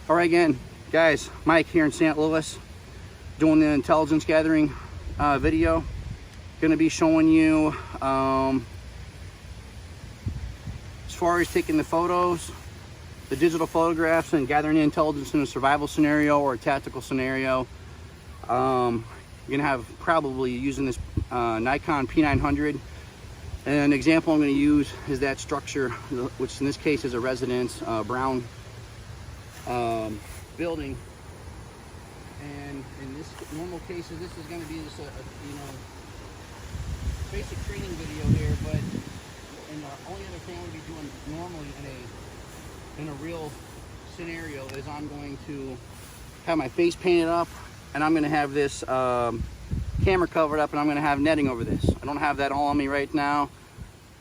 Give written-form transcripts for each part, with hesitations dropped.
All right, again, guys, Mike here in St. Louis, doing the intelligence gathering video. Going to be showing you as far as taking the photos, the digital photographs, and gathering the intelligence in a survival scenario or a tactical scenario. You're going to have probably using this Nikon P900. And an example I'm going to use is that structure, which in this case is a residence, brown building. And in this normal cases, this is going to be just a basic training video here, but and the only other thing I'm going to be doing normally in a real scenario is I'm going to have my face painted up, and I'm going to have this camera covered up, and I'm going to have netting over this. I don't have that all on me right now,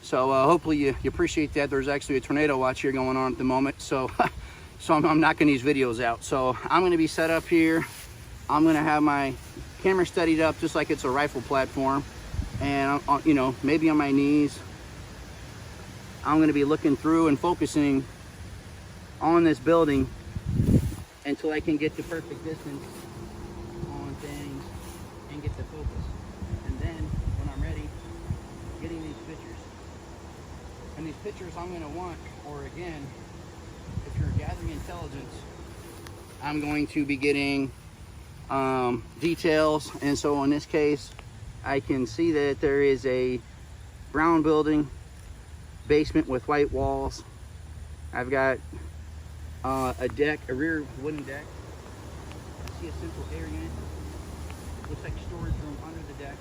so hopefully you appreciate that. There's actually a tornado watch here going on at the moment, so so I'm knocking these videos out. So I'm going to be set up here. I'm going to have my camera steadied up just like it's a rifle platform, and maybe on my knees. I'm going to be looking through and focusing on this building until I can get the perfect distance on things and get the focus. And then when I'm ready, getting these pictures. And these pictures I'm going to want, or again, if you're gathering intelligence, I'm going to be getting details. And so in this case, I can see that there is a brown building, basement with white walls. I've got a deck, a rear wooden deck. I see a central air unit. Looks like storage room under the deck.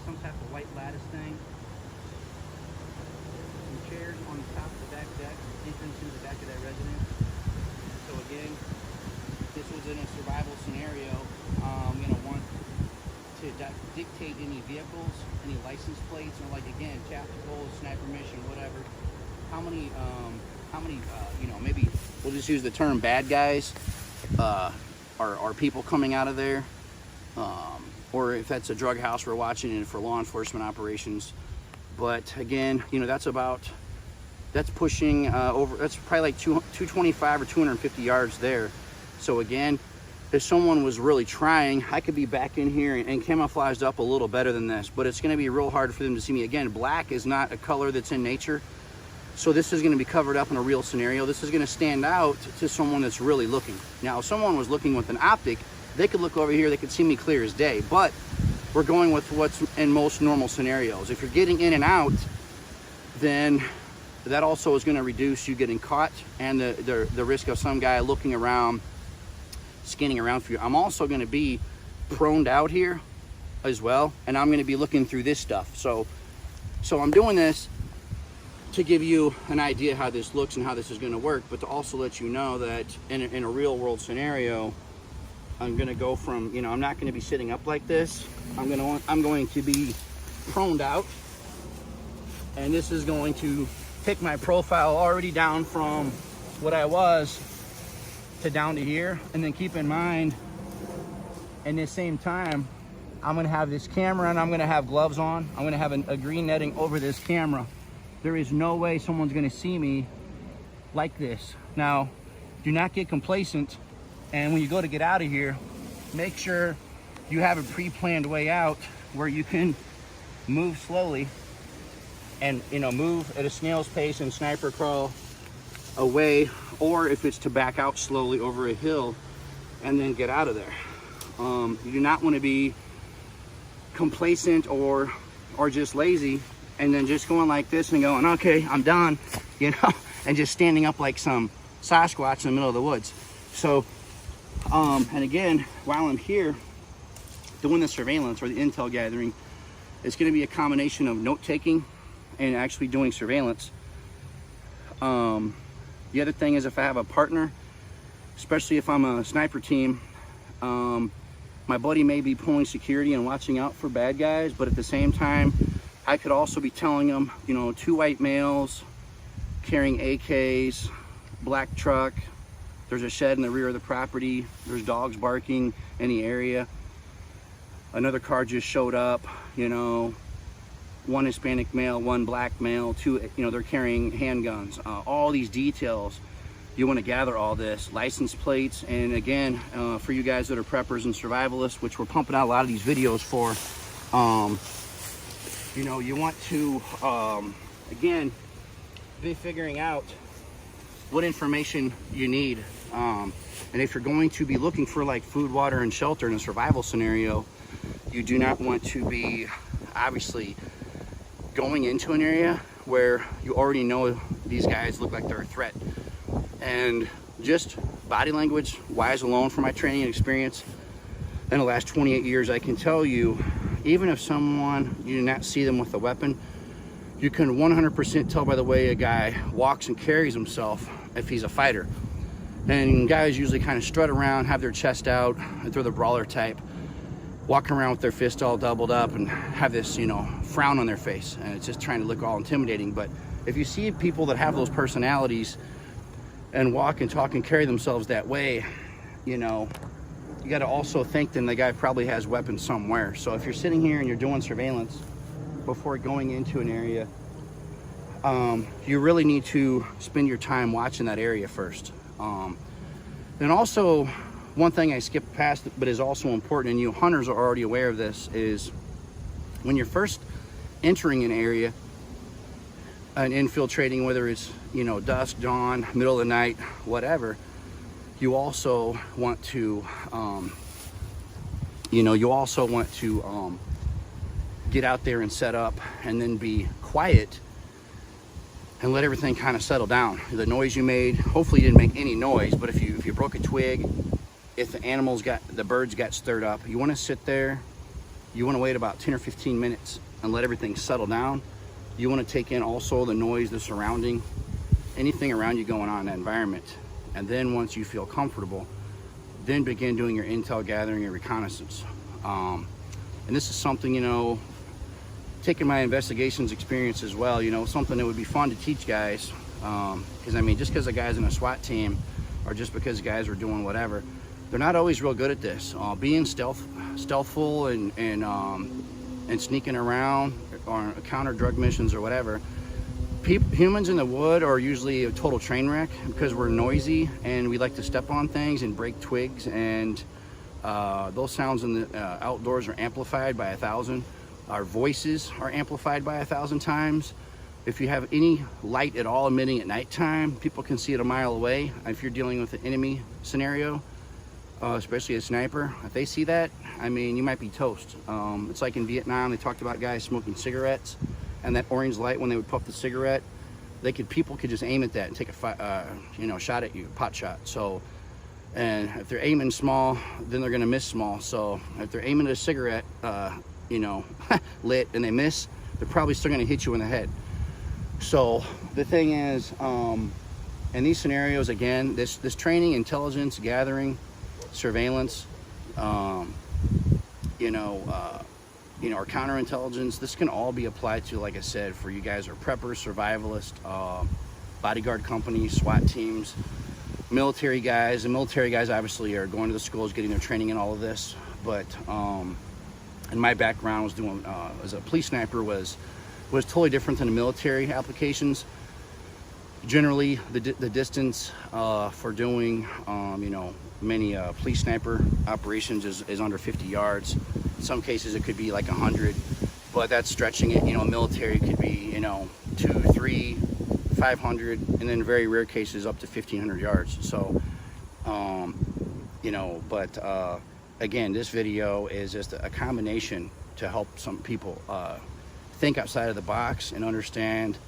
Some type of white lattice thing. Some chairs on the top of the back deck, entrance into the back of that residence. So again, this was in a survival scenario. I'm going to want to dictate any vehicles, any license plates, or like again, tactical, sniper mission, whatever. How many, maybe we'll just use the term bad guys, are people coming out of there, or if that's a drug house, we're watching it for law enforcement operations. But again, that's pushing over. That's probably like 225 or 250 yards there. So again, if someone was really trying, I could be back in here and camouflaged up a little better than this, but it's going to be real hard for them to see me. Again, black is not a color that's in nature, so this is going to be covered up in a real scenario. This is going to stand out to someone that's really looking. Now, if someone was looking with an optic, they could look over here, they could see me clear as day, but we're going with what's in most normal scenarios. If you're getting in and out, then that also is going to reduce you getting caught and the risk of some guy looking around, scanning around for you. I'm also going to be proned out here as well, and I'm going to be looking through this stuff. So I'm doing this to give you an idea how this looks and how this is going to work, but to also let you know that in a real world scenario, I'm going to go from, I'm not going to be sitting up like this. I'm going to be proned out, and this is going to take my profile already down from what I was to down to here. And then keep in mind, in the same time, I'm going to have this camera and I'm going to have gloves on. I'm going to have a green netting over this camera. There is no way someone's going to see me like this. Now, do not get complacent, and when you go to get out of here, make sure you have a pre-planned way out where you can move slowly and move at a snail's pace and sniper crawl away, or if it's to back out slowly over a hill and then get out of there. You do not want to be complacent or just lazy and then just going like this and going, okay, I'm done, and just standing up like some Sasquatch in the middle of the woods. So and again, while I'm here doing the surveillance or the intel gathering, it's going to be a combination of note-taking and actually doing surveillance. The other thing is, if I have a partner, especially if I'm a sniper team, my buddy may be pulling security and watching out for bad guys, but at the same time, I could also be telling them, 2 white males carrying AKs, black truck, there's a shed in the rear of the property, there's dogs barking in the area, another car just showed up, 1 Hispanic male, 1 black male, 2, they're carrying handguns. All these details, you want to gather all this, license plates. And again, for you guys that are preppers and survivalists, which we're pumping out a lot of these videos for, you know, you want to, again, be figuring out what information you need. And if you're going to be looking for like food, water, and shelter in a survival scenario, you do not want to be obviously going into an area where you already know these guys look like they're a threat. And just body language wise alone, from my training and experience in the last 28 years, I can tell you, even if someone, you do not see them with a weapon, you can 100% tell by the way a guy walks and carries himself if he's a fighter. And guys usually kind of strut around, have their chest out, and they're the brawler type, walking around with their fist all doubled up and have this, you know, frown on their face, and it's just trying to look all intimidating. But if you see people that have those personalities and walk and talk and carry themselves that way, you know, you got to also think then the guy probably has weapons somewhere. So if you're sitting here and you're doing surveillance before going into an area, you really need to spend your time watching that area first. And also, one thing I skipped past but is also important, and you hunters are already aware of this, is when you're first entering an area and infiltrating, whether it's, you know, dusk, dawn, middle of the night, whatever, you also want to, get out there and set up and then be quiet and let everything kind of settle down. The noise you made, hopefully you didn't make any noise, but if you broke a twig, if the birds got stirred up, you want to sit there, you want to wait about 10 or 15 minutes and let everything settle down. You want to take in also the noise, the surrounding, anything around you going on in that environment. And then once you feel comfortable, then begin doing your intel gathering and reconnaissance. And this is something, you know, taking my investigations experience as well, you know, something that would be fun to teach guys. Because I mean, just because a guy's in a SWAT team, or just because guys are doing whatever, they're not always real good at this. Being stealthful and sneaking around or counter drug missions or whatever. Humans in the wood are usually a total train wreck because we're noisy and we like to step on things and break twigs, and those sounds in the outdoors are amplified by 1,000. Our voices are amplified by 1,000 times. If you have any light at all emitting at nighttime, people can see it a mile away. If you're dealing with an enemy scenario, especially a sniper, if they see that, I mean, you might be toast. It's like in Vietnam, they talked about guys smoking cigarettes, and that orange light when they would puff the cigarette, people could just aim at that and take a shot at you, pot shot. So, and if they're aiming small, then they're gonna miss small. So if they're aiming at a cigarette, lit, and they miss, they're probably still gonna hit you in the head. So the thing is, in these scenarios, again, this training, intelligence gathering, surveillance, or counterintelligence, this can all be applied to, like I said, for you guys who are preppers, survivalists, bodyguard companies, SWAT teams, military guys. The military guys obviously are going to the schools, getting their training in all of this. But and my background was doing as a police sniper was totally different than the military applications. Generally, the distance for doing many police sniper operations is under 50 yards. In some cases it could be like 100, but that's stretching it. Military could be 2, 3, 500, and then in very rare cases up to 1,500 yards. So again, this video is just a combination to help some people think outside of the box and understand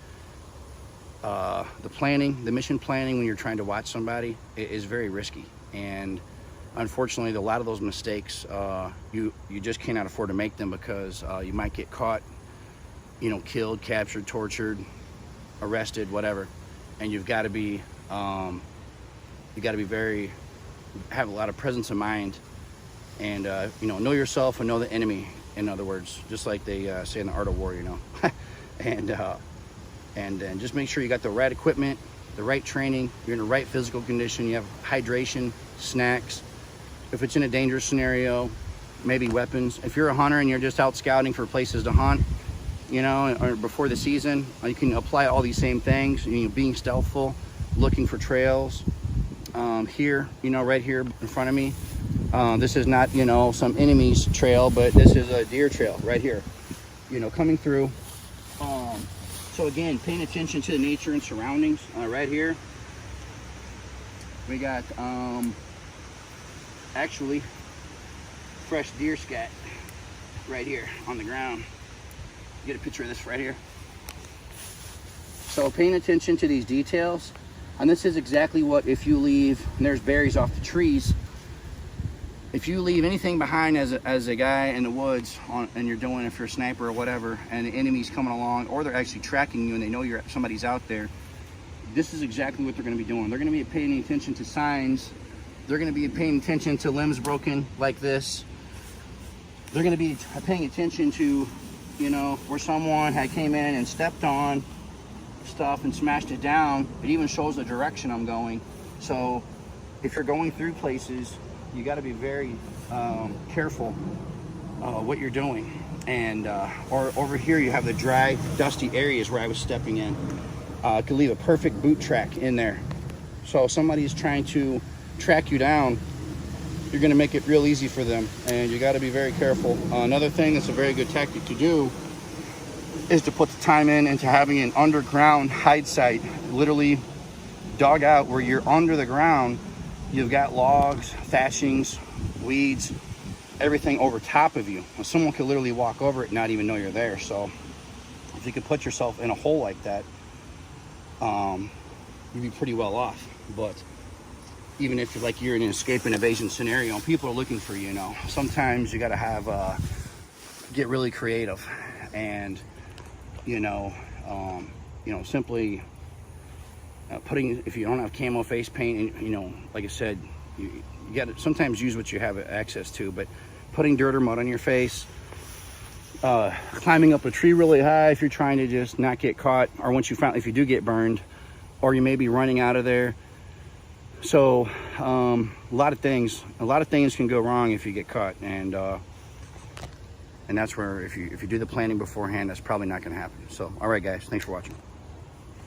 the planning, the mission planning when you're trying to watch somebody is very risky. And unfortunately, a lot of those mistakes, you just cannot afford to make them, because you might get caught, killed, captured, tortured, arrested, whatever. And you've got to be, have a lot of presence of mind, and know yourself and know the enemy. In other words, just like they say in the art of war, and then just make sure you got the right equipment, the right training, you're in the right physical condition, you have hydration, snacks. If it's in a dangerous scenario, maybe weapons. If you're a hunter and you're just out scouting for places to hunt, or before the season, you can apply all these same things. Being stealthful, looking for trails, here, you know, right here in front of me. This is not, you know, some enemy's trail, but this is a deer trail right here, you know, coming through. So again, paying attention to the nature and surroundings. Right here, we got actually fresh deer scat right here on the ground. Get a picture of this right here. So paying attention to these details, and this is exactly what, if you leave, and there's berries off the trees, if you leave anything behind as a guy in the woods and you're doing it for a sniper or whatever, and the enemy's coming along, or they're actually tracking you and they know somebody's out there, this is exactly what they're going to be doing. They're going to be paying attention to signs. They're going to be paying attention to limbs broken like this. They're going to be paying attention to, you know, where someone had came in and stepped on stuff and smashed it down. It even shows the direction I'm going. So if you're going through places, you got to be very careful what you're doing. And or over here you have the dry, dusty areas where I was stepping in. Could leave a perfect boot track in there. So if somebody's trying to track you down, you're going to make it real easy for them, and you got to be very careful. Another thing that's a very good tactic to do is to put the time into having an underground hide site, literally dug out where you're under the ground. You've got logs, thatchings, weeds, everything over top of you. Someone could literally walk over it and not even know you're there. So if you could put yourself in a hole like that, you'd be pretty well off. But even if you're in an escape and evasion scenario and people are looking for you, you know, sometimes you got to have get really creative, and you know, simply putting, if you don't have camo face paint, and you know, like I said, you got to sometimes use what you have access to, but putting dirt or mud on your face, climbing up a tree really high if you're trying to just not get caught, or once you find, if you do get burned, or you may be running out of there. So a lot of things can go wrong if you get caught, and that's where if you do the planning beforehand, that's probably not going to happen. So all right guys, thanks for watching.